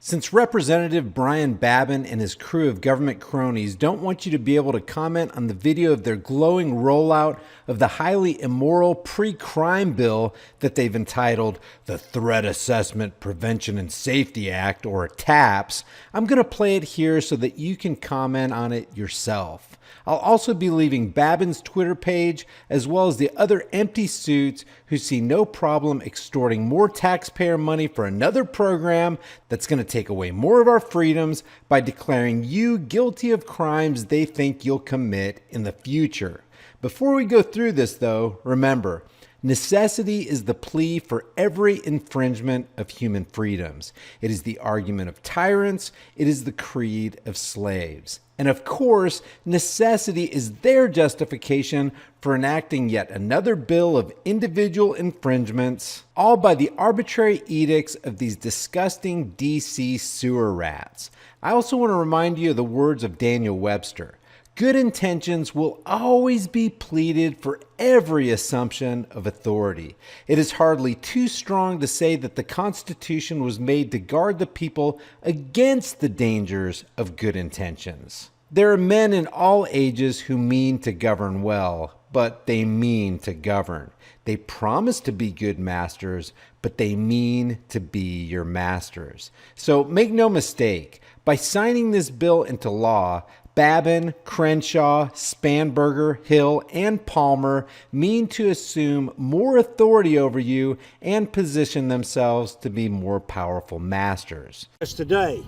Since Representative Brian Babin and his crew of government cronies don't want you to be able to comment on the video of their glowing rollout of the highly immoral pre-crime bill that they've entitled the Threat Assessment Prevention and Safety Act, or TAPS, I'm going to play it here so that you can comment on it yourself. I'll also be leaving Babin's Twitter page, as well as the other empty suits who see no problem extorting more taxpayer money for another program that's going to take away more of our freedoms by declaring you guilty of crimes they think you'll commit in the future. Before we go through this, though, remember, necessity is the plea for every infringement of human freedoms. It is the argument of tyrants. It is the creed of slaves. And of course, necessity is their justification for enacting yet another bill of individual infringements, all by the arbitrary edicts of these disgusting DC sewer rats. I also want to remind you of the words of Daniel Webster. Good intentions will always be pleaded for every assumption of authority. It is hardly too strong to say that the Constitution was made to guard the people against the dangers of good intentions. There are men in all ages who mean to govern well, but they mean to govern. They promise to be good masters, but they mean to be your masters. So make no mistake, by signing this bill into law, Babin, Crenshaw, Spanberger, Hill, and Palmer mean to assume more authority over you and position themselves to be more powerful masters. Today,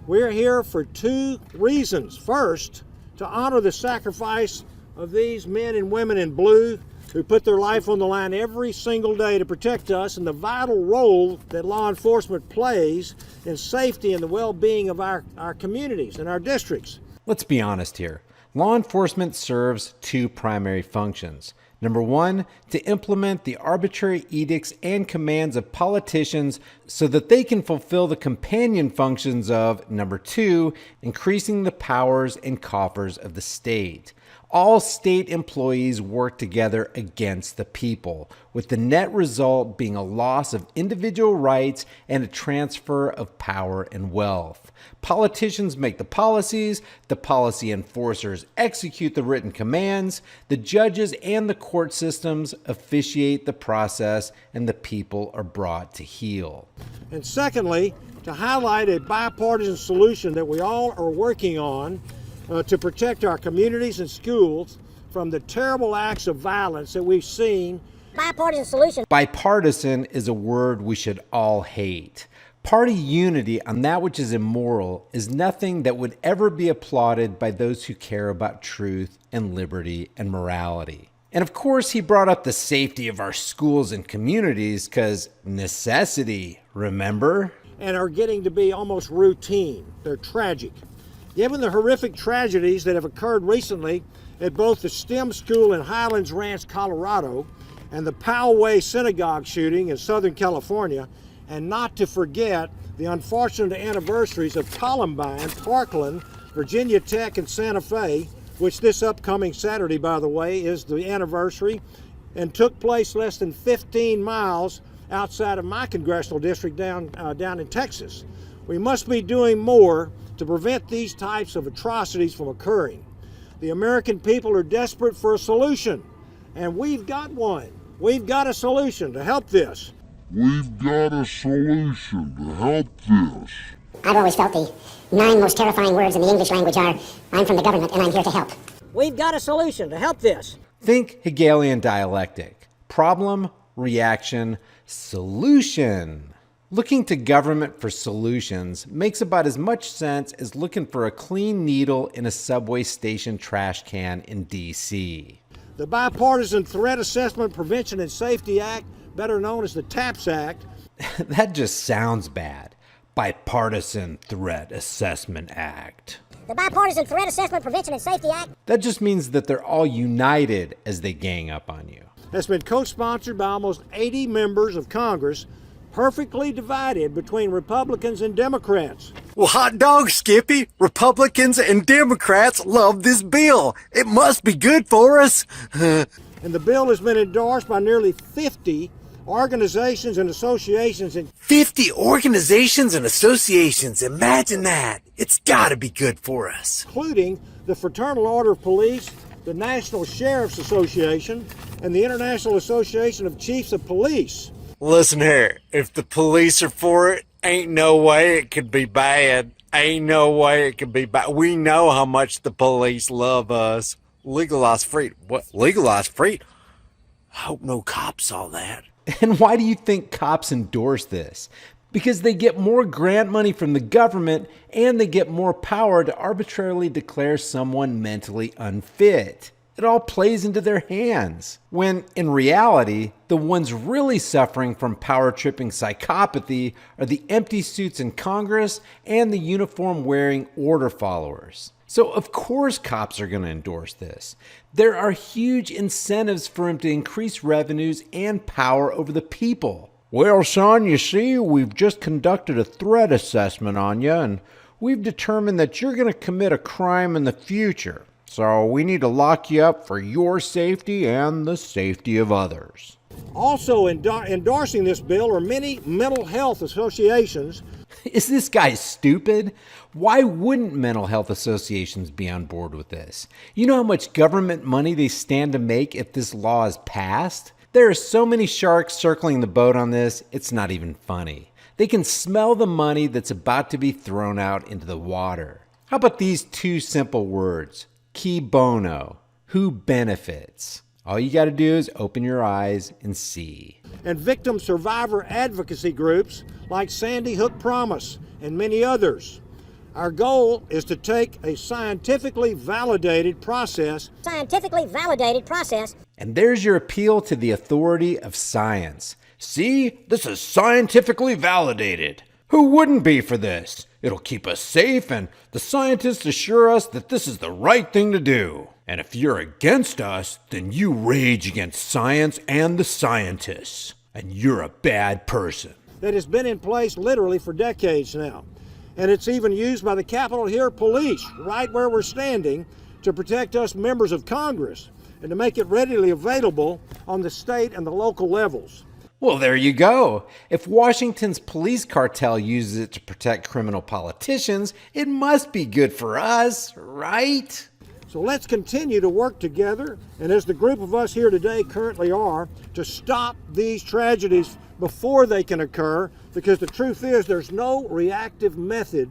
we're here for two reasons. First, to honor the sacrifice of these men and women in blue who put their life on the line every single day to protect us, and the vital role that law enforcement plays in safety and the well-being of our communities and our districts. Let's be honest here. Law enforcement serves two primary functions. Number one, to implement the arbitrary edicts and commands of politicians so that they can fulfill the companion functions of, number two, increasing the powers and coffers of the state. All state employees work together against the people, with the net result being a loss of individual rights and a transfer of power and wealth. Politicians make the policies, the policy enforcers execute the written commands, the judges and the court systems officiate the process, and the people are brought to heel. And secondly, to highlight a bipartisan solution that we all are working on to protect our communities and schools from the terrible acts of violence that we've seen. Bipartisan solution. Bipartisan is a word we should all hate. Party unity on that which is immoral is nothing that would ever be applauded by those who care about truth and liberty and morality. And of course, he brought up the safety of our schools and communities because necessity, remember? And are getting to be almost routine. They're tragic. Given the horrific tragedies that have occurred recently at both the STEM school in Highlands Ranch, Colorado, and the Poway synagogue shooting in Southern California, and not to forget the unfortunate anniversaries of Columbine, Parkland, Virginia Tech, and Santa Fe, which this upcoming Saturday, by the way, is the anniversary, and took place less than 15 miles outside of my congressional district down in Texas. We must be doing more to prevent these types of atrocities from occurring. The American people are desperate for a solution, and we've got one. We've got a solution to help this. We've got a solution to help this. I've always felt the 9 most terrifying words in the English language are, I'm from the government and I'm here to help. We've got a solution to help this. Think Hegelian dialectic. Problem, reaction, solution. Looking to government for solutions makes about as much sense as looking for a clean needle in a subway station trash can in D.C. The Bipartisan Threat Assessment Prevention and Safety Act, better known as the TAPS Act. That just sounds bad. Bipartisan Threat Assessment Act. The Bipartisan Threat Assessment Prevention and Safety Act. That just means that they're all united as they gang up on you. Has been co-sponsored by almost 80 members of Congress, perfectly divided between Republicans and Democrats. Well, hot dog, Skippy. Republicans and Democrats love this bill. It must be good for us. And the bill has been endorsed by nearly 50 organizations and associations, 50 organizations and associations. Imagine that. It's gotta be good for us. including the Fraternal Order of Police, the National Sheriff's Association, and the International Association of Chiefs of Police. Listen here, if the police are for it, ain't no way it could be bad. Ain't no way it could be bad. We know how much the police love us. Legalize freedom. What? Legalize freedom? I hope no cops saw that. And why do you think cops endorse this? Because they get more grant money from the government and they get more power to arbitrarily declare someone mentally unfit. It all plays into their hands. When in reality, the ones really suffering from power-tripping psychopathy are the empty suits in Congress and the uniform-wearing order followers. So of course cops are going to endorse this. There are huge incentives for them to increase revenues and power over the people. Well, son, you see, we've just conducted a threat assessment on you, and we've determined that you're going to commit a crime in the future. So we need to lock you up for your safety and the safety of others. Also endorsing this bill are many mental health associations. Is this guy stupid? Why wouldn't mental health associations be on board with this? You know how much government money they stand to make if this law is passed? There are so many sharks circling the boat on this, it's not even funny. They can smell the money that's about to be thrown out into the water. How about these two simple words? Qui bono? Who benefits? All you got to do is open your eyes and see. And victim survivor advocacy groups like Sandy Hook Promise and many others. Our goal is to take a scientifically validated process. And there's your appeal to the authority of science. See, this is scientifically validated. Who wouldn't be for this? It'll keep us safe, and the scientists assure us that this is the right thing to do. And if you're against us, then you rage against science and the scientists. And you're a bad person. That has been in place literally for decades now. And it's even used by the Capitol Hill Police, right where we're standing, to protect us members of Congress and to make it readily available on the state and the local levels. Well, there you go. If Washington's police cartel uses it to protect criminal politicians, it must be good for us, right? So let's continue to work together, and as the group of us here today currently are, to stop these tragedies before they can occur, because the truth is there's no reactive method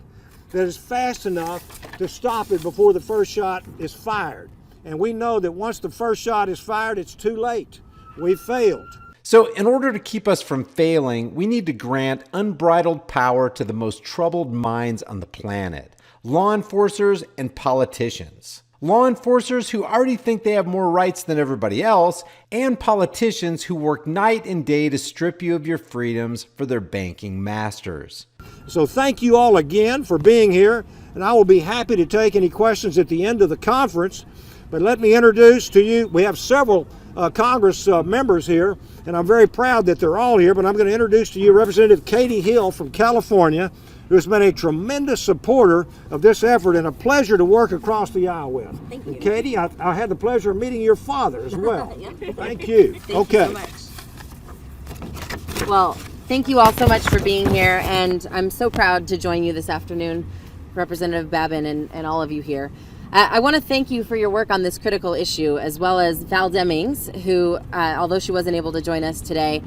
that is fast enough to stop it before the first shot is fired. And we know that once the first shot is fired, it's too late. We've failed. So in order to keep us from failing, we need to grant unbridled power to the most troubled minds on the planet, law enforcers and politicians. Law enforcers who already think they have more rights than everybody else, and politicians who work night and day to strip you of your freedoms for their banking masters. So thank you all again for being here, and I will be happy to take any questions at the end of the conference. But let me introduce to you, we have several Congress members here, and I'm very proud that they're all here, but I'm going to introduce to you Representative Katie Hill from California, who has been a tremendous supporter of this effort and a pleasure to work across the aisle with. Thank you. And Katie, I had the pleasure of meeting your father as well. Yeah. Thank you. Thank you so much. Well, thank you all so much for being here, and I'm so proud to join you this afternoon, Representative Babin and all of you here. I want to thank you for your work on this critical issue, as well as Val Demings, who, although she wasn't able to join us today,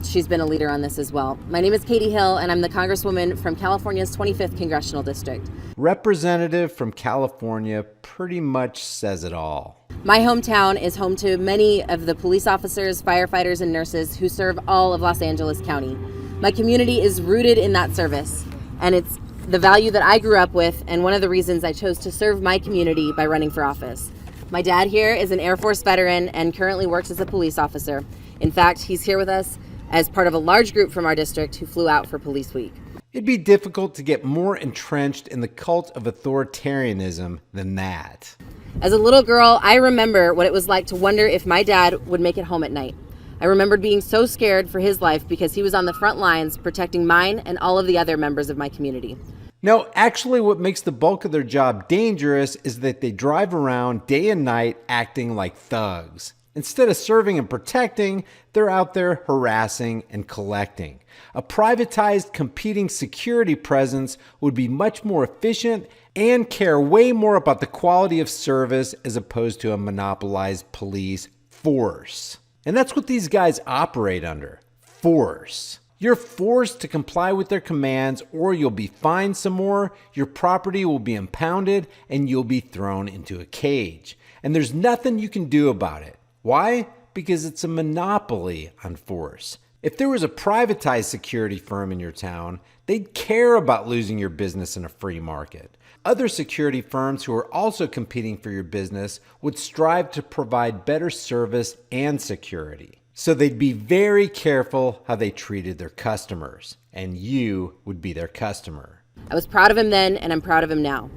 she's been a leader on this as well. My name is Katie Hill, and I'm the Congresswoman from California's 25th Congressional District. Representative from California pretty much says it all. My hometown is home to many of the police officers, firefighters, and nurses who serve all of Los Angeles County. My community is rooted in that service, and it's the value that I grew up with, and one of the reasons I chose to serve my community by running for office. My dad here is an Air Force veteran and currently works as a police officer. In fact, he's here with us as part of a large group from our district who flew out for Police Week. It'd be difficult to get more entrenched in the cult of authoritarianism than that. As a little girl, I remember what it was like to wonder if my dad would make it home at night. I remembered being so scared for his life because he was on the front lines protecting mine and all of the other members of my community. No, actually what makes the bulk of their job dangerous is that they drive around day and night acting like thugs. Instead of serving and protecting, they're out there harassing and collecting. A privatized competing security presence would be much more efficient and care way more about the quality of service as opposed to a monopolized police force. And that's what these guys operate under. Force. You're forced to comply with their commands or you'll be fined some more, your property will be impounded, and you'll be thrown into a cage. And there's nothing you can do about it. Why? Because it's a monopoly on force. If there was a privatized security firm in your town, they'd care about losing your business in a free market. Other security firms who are also competing for your business would strive to provide better service and security. So they'd be very careful how they treated their customers, and you would be their customer. I was proud of him then, and I'm proud of him now.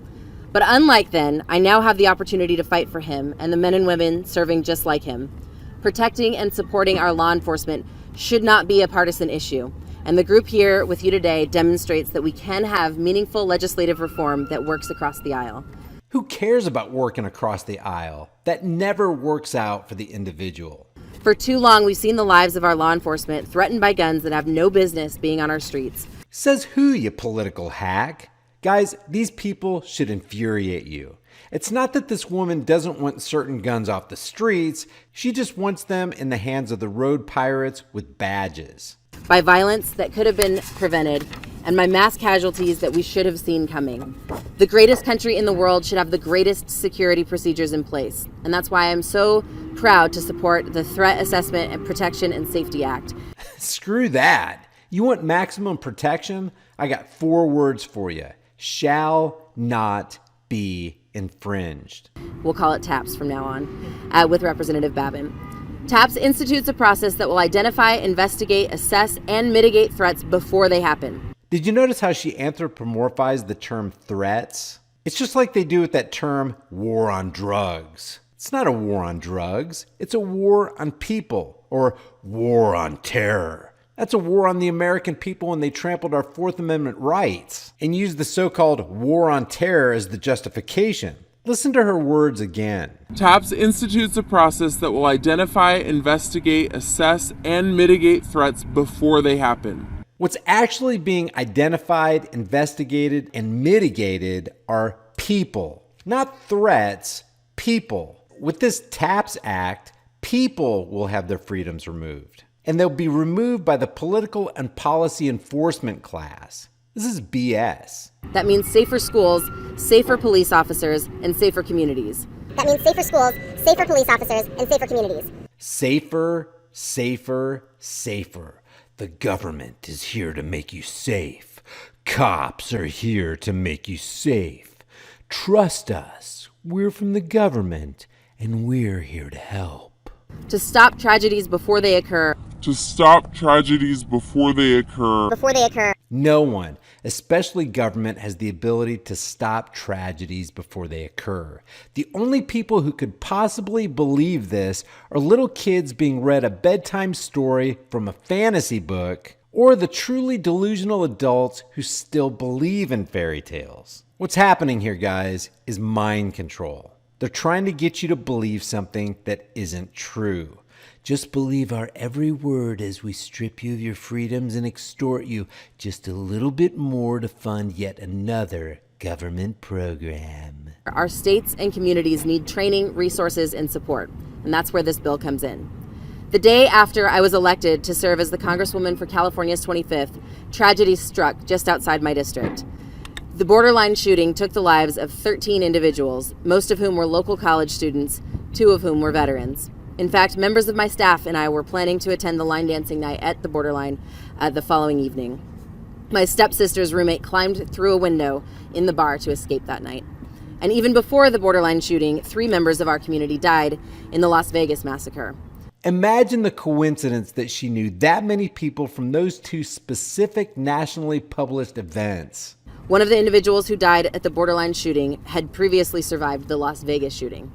But unlike then, I now have the opportunity to fight for him and the men and women serving just like him. Protecting and supporting our law enforcement should not be a partisan issue. And the group here with you today demonstrates that we can have meaningful legislative reform that works across the aisle. Who cares about working across the aisle? That never works out for the individual. For too long, we've seen the lives of our law enforcement threatened by guns that have no business being on our streets. Says who, you political hack? Guys, these people should infuriate you. It's not that this woman doesn't want certain guns off the streets, she just wants them in the hands of the road pirates with badges. By violence that could have been prevented, and by mass casualties that we should have seen coming. The greatest country in the world should have the greatest security procedures in place, and that's why I'm so proud to support the Threat Assessment and Protection and Safety Act. Screw that. You want maximum protection? I got 4 words for you. Shall not be infringed. We'll call it TAPS from now on, with Representative Babin. TAPS institutes a process that will identify, investigate, assess, and mitigate threats before they happen. Did you notice how she anthropomorphized the term threats? It's just like they do with that term war on drugs. It's not a war on drugs. It's a war on people, or war on terror. That's a war on the American people when they trampled our Fourth Amendment rights and used the so-called war on terror as the justification. Listen to her words again. TAPS institutes a process that will identify, investigate, assess, and mitigate threats before they happen. What's actually being identified, investigated, and mitigated are people, not threats, people. With this TAPS Act, people will have their freedoms removed. And they'll be removed by the political and policy enforcement class. This is BS. That means safer schools, safer police officers, and safer communities. That means safer schools, safer police officers, and safer communities. Safer, safer, safer. The government is here to make you safe. Cops are here to make you safe. Trust us. We're from the government, and we're here to help. To stop tragedies before they occur. To stop tragedies before they occur. No one, especially government, has the ability to stop tragedies before they occur. The only people who could possibly believe this are little kids being read a bedtime story from a fantasy book, or the truly delusional adults who still believe in fairy tales. What's happening here, guys, is mind control. They're trying to get you to believe something that isn't true. Just believe our every word as we strip you of your freedoms and extort you just a little bit more to fund yet another government program. Our states and communities need training, resources, and support, and that's where this bill comes in. The day after I was elected to serve as the Congresswoman for California's 25th, tragedy struck just outside my district. The borderline shooting took the lives of 13 individuals, most of whom were local college students, 2 of whom were veterans. In fact, members of my staff and I were planning to attend the line dancing night at the borderline the following evening. My stepsister's roommate climbed through a window in the bar to escape that night. And even before the borderline shooting, 3 members of our community died in the Las Vegas massacre. Imagine the coincidence that she knew that many people from those 2 specific nationally published events. One of the individuals who died at the borderline shooting had previously survived the Las Vegas shooting.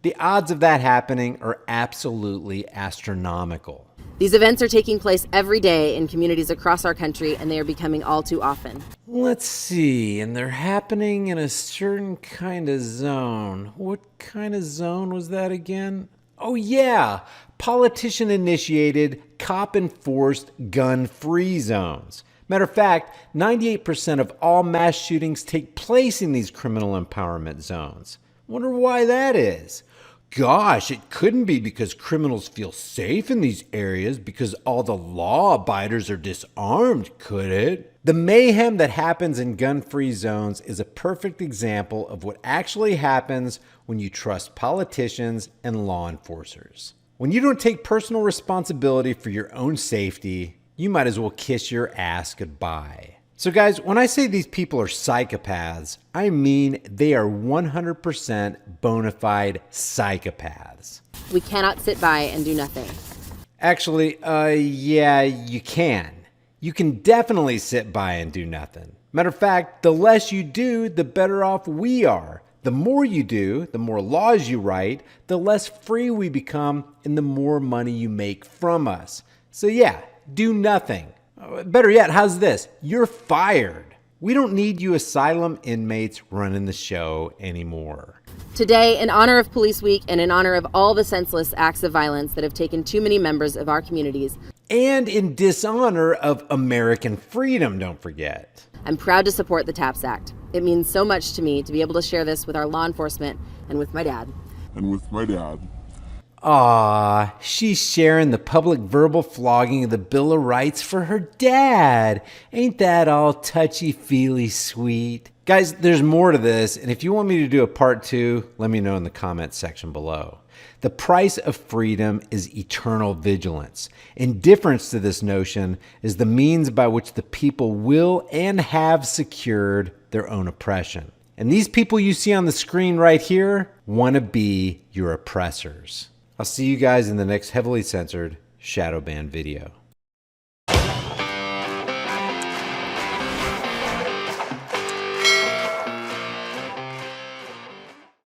The odds of that happening are absolutely astronomical. These events are taking place every day in communities across our country, and they are becoming all too often. Let's see, and they're happening in a certain kind of zone. What kind of zone was that again? Oh yeah, politician-initiated, cop-enforced, gun-free zones. Matter of fact, 98% of all mass shootings take place in these criminal empowerment zones. Wonder why that is. Gosh, it couldn't be because criminals feel safe in these areas because all the law abiders are disarmed, could it? The mayhem that happens in gun-free zones is a perfect example of what actually happens when you trust politicians and law enforcers. When you don't take personal responsibility for your own safety, you might as well kiss your ass goodbye. So guys, when I say these people are psychopaths, I mean they are 100% bona fide psychopaths. We cannot sit by and do nothing. Actually, yeah, you can. You can definitely sit by and do nothing. Matter of fact, the less you do, the better off we are. The more you do, the more laws you write, the less free we become, and the more money you make from us. So yeah, do nothing. Better yet, how's this? You're fired. We don't need you asylum inmates running the show anymore. Today, in honor of Police Week and in honor of all the senseless acts of violence that have taken too many members of our communities, and in dishonor of American freedom, don't forget, I'm proud to support the TAPS Act. It means so much to me to be able to share this with our law enforcement and with my dad. Aw, she's sharing the public verbal flogging of the Bill of Rights for her dad. Ain't that all touchy-feely sweet? Guys, there's more to this, and if you want me to do a part 2, let me know in the comments section below. The price of freedom is eternal vigilance. Indifference to this notion is the means by which the people will and have secured their own oppression. And these people you see on the screen right here want to be your oppressors. I'll see you guys in the next heavily censored shadow ban video.